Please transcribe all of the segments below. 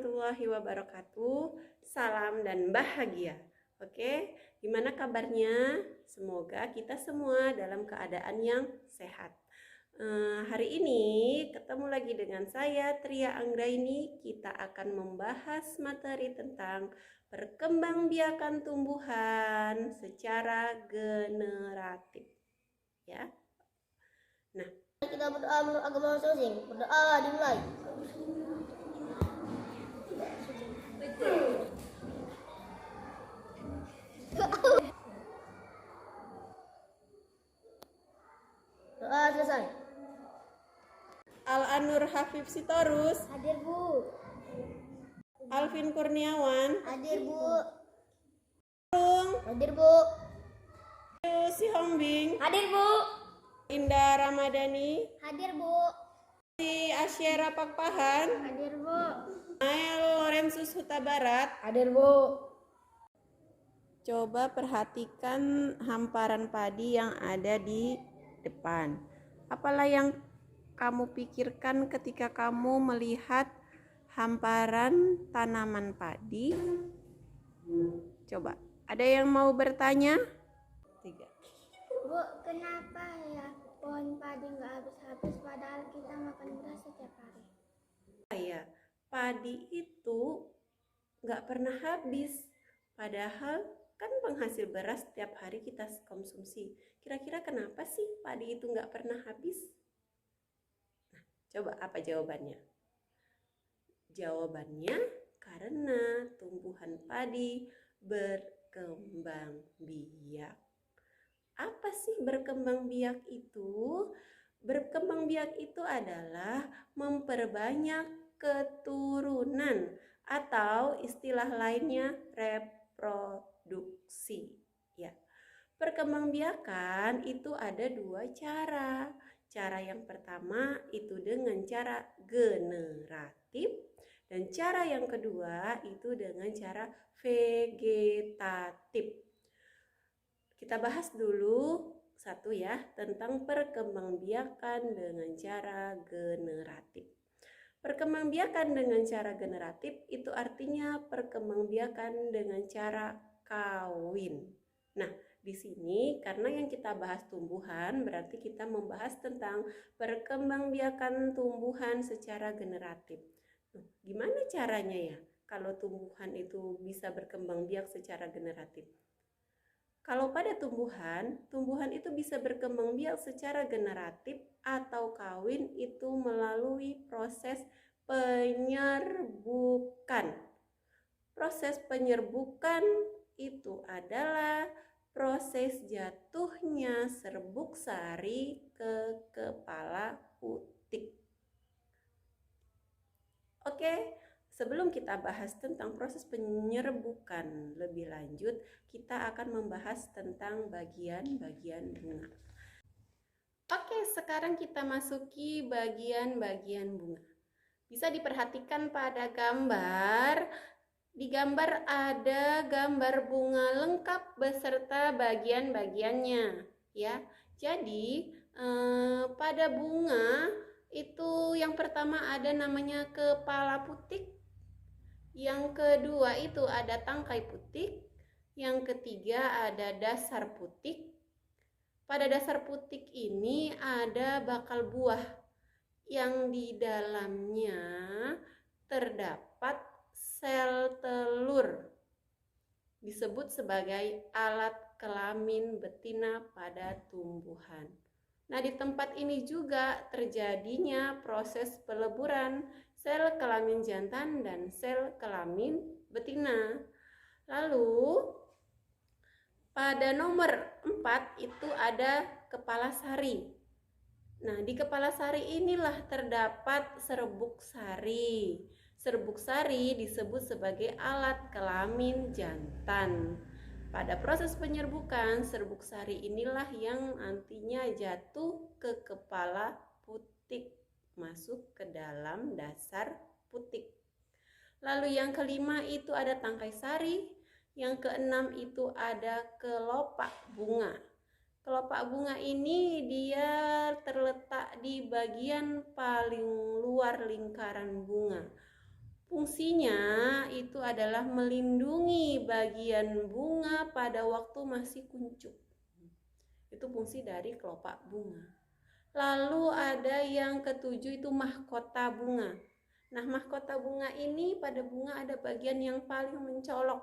warahmatullahi wabarakatuh. Salam dan bahagia. Oke, gimana kabarnya? Semoga kita semua dalam keadaan yang sehat. Hari ini ketemu lagi dengan saya Tria Anggraini. Kita akan membahas materi tentang perkembangbiakan tumbuhan secara generatif. Ya. Nah, kita berdoa menurut agama masing-masing. Berdoa dimulai. Doa selesai. Al-Anur Hafif Sitorus, Hadir Bu. Alvin Kurniawan, Hadir Bu. Rung, Hadir Bu. Si Hongbing, Hadir Bu. Indah Ramadhani, Hadir Bu. si Asyera Pakpahan, Hadir Bu. Nael Lorenzus Huta Barat. Hadir Bu. Coba perhatikan hamparan padi yang ada di depan. Apalah yang kamu pikirkan ketika kamu melihat hamparan tanaman padi? Coba, ada yang mau bertanya? 3. Bu, kenapa ya pohon padi nggak habis-habis padahal kita makan beras setiap hari? Ya, padi itu nggak pernah habis, padahal kan penghasil beras setiap hari kita konsumsi. Kira-kira kenapa sih padi itu nggak pernah habis? Nah, coba apa jawabannya? Jawabannya karena tumbuhan padi berkembang biak. Apa sih berkembang biak itu? Berkembang biak itu adalah memperbanyak keturunan atau istilah lainnya reproduksi. Ya. Perkembangbiakan itu ada 2 cara. Cara yang pertama itu dengan cara generatif dan cara yang kedua itu dengan cara vegetatif. Kita bahas dulu satu ya tentang perkembangbiakan dengan cara generatif. Perkembangbiakan dengan cara generatif itu artinya perkembangbiakan dengan cara kawin. Nah, di sini karena yang kita bahas tumbuhan berarti kita membahas tentang perkembangbiakan tumbuhan secara generatif. Gimana caranya ya kalau tumbuhan itu bisa berkembang biak secara generatif? Kalau pada tumbuhan itu bisa berkembang biak secara generatif atau kawin itu melalui proses penyerbukan. Proses penyerbukan itu adalah proses jatuhnya serbuk sari ke kepala putik. Oke. Sebelum kita bahas tentang proses penyerbukan lebih lanjut, kita akan membahas tentang bagian-bagian bunga. Oke, sekarang kita masuki bagian-bagian bunga. Bisa diperhatikan pada gambar. Di gambar ada gambar bunga lengkap beserta bagian-bagiannya, ya. Jadi, pada bunga itu yang pertama ada namanya kepala putik. Yang kedua itu ada tangkai putik, yang ketiga ada dasar putik. Pada dasar putik ini ada bakal buah yang di dalamnya terdapat sel telur. Disebut sebagai alat kelamin betina pada tumbuhan. Nah, di tempat ini juga terjadinya proses peleburan sel kelamin jantan dan sel kelamin betina. Lalu pada nomor 4 itu ada kepala sari. Nah, di kepala sari inilah terdapat serbuk sari. Serbuk sari disebut sebagai alat kelamin jantan. Pada proses penyerbukan, serbuk sari inilah yang nantinya jatuh ke kepala putik, masuk ke dalam dasar putik. Lalu yang kelima itu ada tangkai sari, yang keenam itu ada kelopak bunga. Kelopak bunga ini dia terletak di bagian paling luar lingkaran bunga. Fungsinya itu adalah melindungi bagian bunga pada waktu masih kuncup. Itu fungsi dari kelopak bunga. Lalu ada yang ketujuh itu mahkota bunga. Nah, mahkota bunga ini pada bunga ada bagian yang paling mencolok,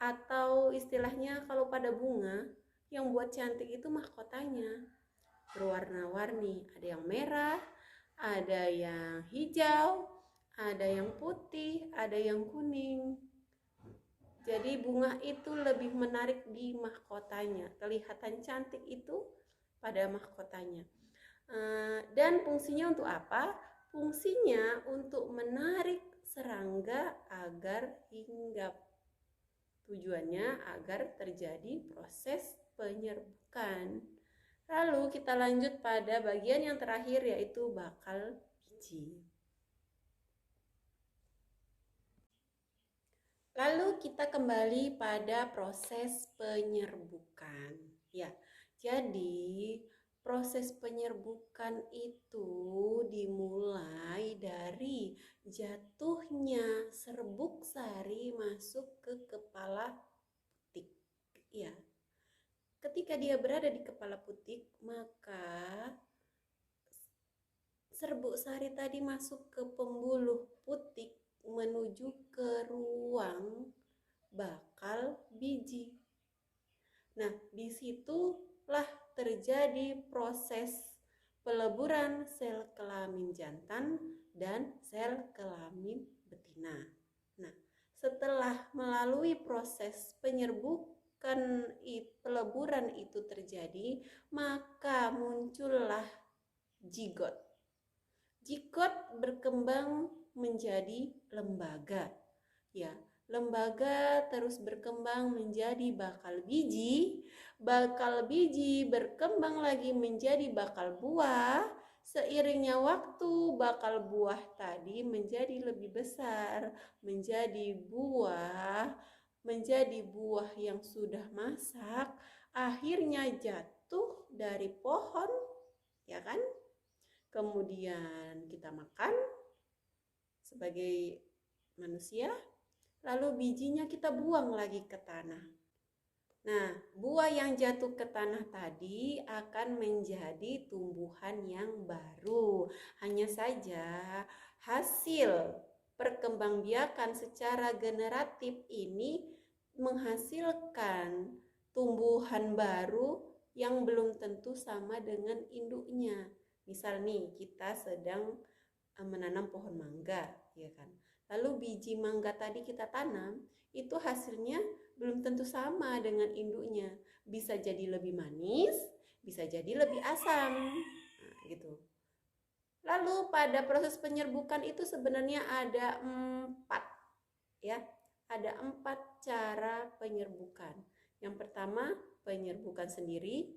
atau istilahnya kalau pada bunga yang buat cantik itu mahkotanya berwarna-warni. Ada yang merah, ada yang hijau, ada yang putih, ada yang kuning. Jadi bunga itu lebih menarik di mahkotanya, kelihatan cantik itu pada mahkotanya. Dan fungsinya untuk apa? Fungsinya untuk menarik serangga agar hinggap. Tujuannya agar terjadi proses penyerbukan. Lalu kita lanjut pada bagian yang terakhir, yaitu bakal biji. Lalu kita kembali pada proses penyerbukan. Ya, jadi proses penyerbukan itu dimulai dari jatuhnya serbuk sari masuk ke kepala putik. Ya, ketika dia berada di kepala putik, maka serbuk sari tadi masuk ke pembuluh putik menuju ke ruang bakal biji. Nah, disitulah terjadi proses peleburan sel kelamin jantan dan sel kelamin betina. Nah, setelah melalui proses penyerbukan peleburan itu terjadi, maka muncullah zigot. Zigot berkembang menjadi lembaga. Ya, lembaga terus berkembang menjadi bakal biji berkembang lagi menjadi bakal buah. Seiringnya waktu, bakal buah tadi menjadi lebih besar, menjadi buah yang sudah masak, akhirnya jatuh dari pohon, ya kan? Kemudian kita makan sebagai manusia, lalu bijinya kita buang lagi ke tanah. Nah, buah yang jatuh ke tanah tadi akan menjadi tumbuhan yang baru. Hanya saja hasil perkembangbiakan secara generatif ini menghasilkan tumbuhan baru yang belum tentu sama dengan induknya. Misal nih, kita sedang menanam pohon mangga, ya kan? Lalu biji mangga tadi kita tanam, itu hasilnya belum tentu sama dengan induknya. Bisa jadi lebih manis, bisa jadi lebih asam. Nah, gitu. Lalu pada proses penyerbukan itu sebenarnya ada 4, ya. Ada 4 cara penyerbukan. Yang pertama, penyerbukan sendiri.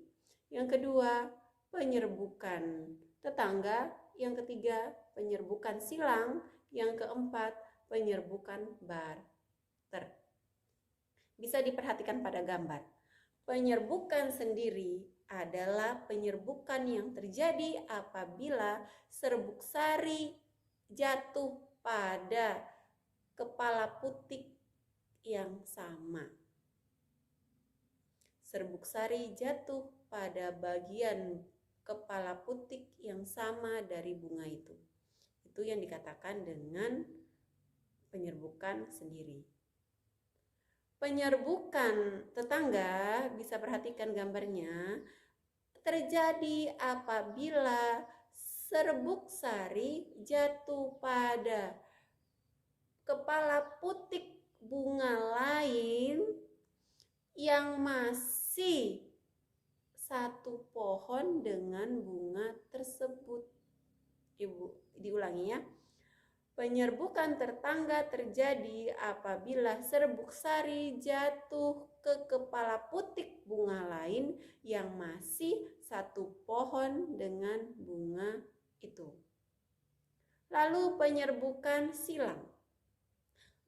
Yang kedua, penyerbukan tetangga. Yang ketiga, penyerbukan silang. Yang keempat, penyerbukan barter. Bisa diperhatikan pada gambar. Penyerbukan sendiri adalah penyerbukan yang terjadi apabila serbuk sari jatuh pada kepala putik yang sama. Serbuk sari jatuh pada bagian kepala putik yang sama dari bunga itu. Itu yang dikatakan dengan penyerbukan sendiri. Penyerbukan tetangga, bisa perhatikan gambarnya, terjadi apabila serbuk sari jatuh pada kepala putik bunga lain yang masih satu pohon dengan bunga tersebut. Ibu, diulangi ya. Penyerbukan tetangga terjadi apabila serbuk sari jatuh ke kepala putik bunga lain yang masih satu pohon dengan bunga itu. Lalu penyerbukan silang.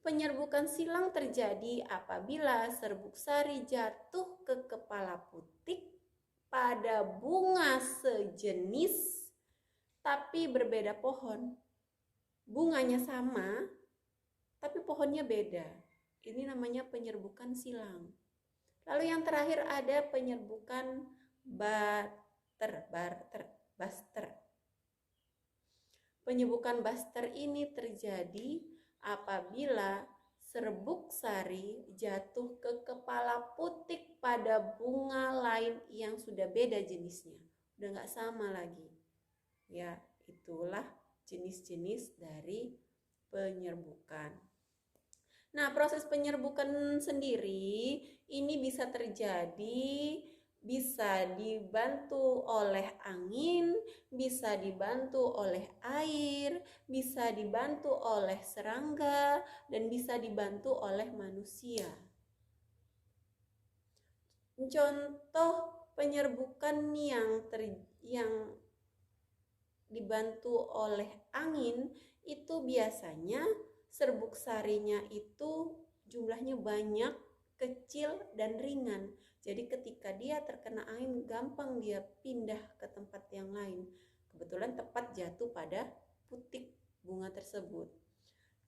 Penyerbukan silang terjadi apabila serbuk sari jatuh ke kepala putik pada bunga sejenis tapi berbeda pohon. Bunganya sama tapi pohonnya beda. Ini namanya penyerbukan silang. Lalu yang terakhir ada penyerbukan baster. Penyerbukan baster ini terjadi apabila serbuk sari jatuh ke kepala putik pada bunga lain yang sudah beda jenisnya. Udah nggak sama lagi. Ya, itulah jenis-jenis dari penyerbukan. Nah, proses penyerbukan sendiri ini bisa terjadi, bisa dibantu oleh angin, bisa dibantu oleh air, bisa dibantu oleh serangga, dan bisa dibantu oleh manusia. Contoh penyerbukan yang dibantu oleh angin itu biasanya serbuk sarinya itu jumlahnya banyak, kecil, dan ringan. Jadi ketika dia terkena angin gampang dia pindah ke tempat yang lain. Kebetulan tepat jatuh pada putik bunga tersebut.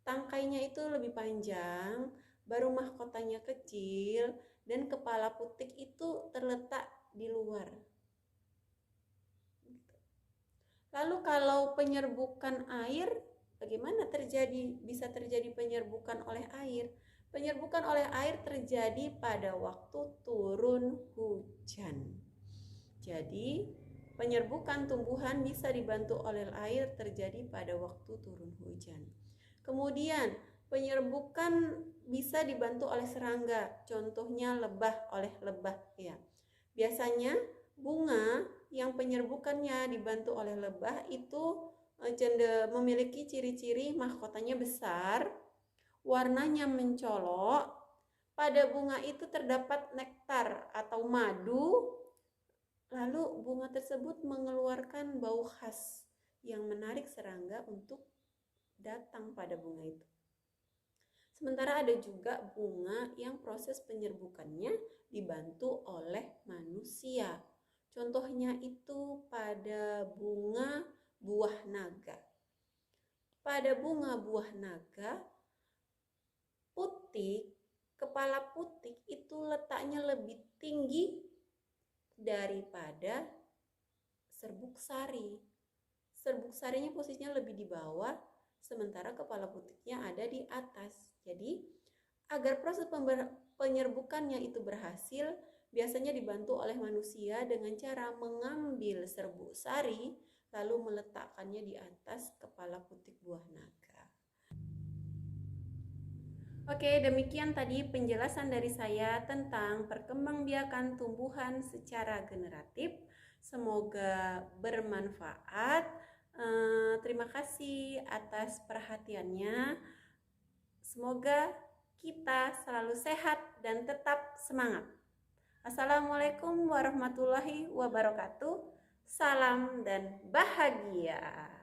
Tangkainya itu lebih panjang, baru mahkotanya kecil, dan kepala putik itu terletak di luar. Lalu kalau penyerbukan air, bagaimana bisa terjadi penyerbukan oleh air? Penyerbukan oleh air terjadi pada waktu turun hujan. Jadi, penyerbukan tumbuhan bisa dibantu oleh air terjadi pada waktu turun hujan. Kemudian, penyerbukan bisa dibantu oleh serangga, contohnya oleh lebah ya. Biasanya bunga yang penyerbukannya dibantu oleh lebah itu memiliki ciri-ciri mahkotanya besar, warnanya mencolok. Pada bunga itu terdapat nektar atau madu, lalu bunga tersebut mengeluarkan bau khas yang menarik serangga untuk datang pada bunga itu. Sementara ada juga bunga yang proses penyerbukannya dibantu oleh manusia. Contohnya itu pada bunga buah naga. Pada bunga buah naga, kepala putik itu letaknya lebih tinggi daripada serbuk sari. Serbuk sarinya posisinya lebih di bawah, sementara kepala putiknya ada di atas. Jadi, agar proses penyerbukannya itu berhasil, biasanya dibantu oleh manusia dengan cara mengambil serbuk sari lalu meletakkannya di atas kepala putik buah naga. Oke, demikian tadi penjelasan dari saya tentang perkembangbiakan tumbuhan secara generatif. Semoga bermanfaat. Terima kasih atas perhatiannya. Semoga kita selalu sehat dan tetap semangat. Assalamualaikum warahmatullahi wabarakatuh. Salam dan bahagia.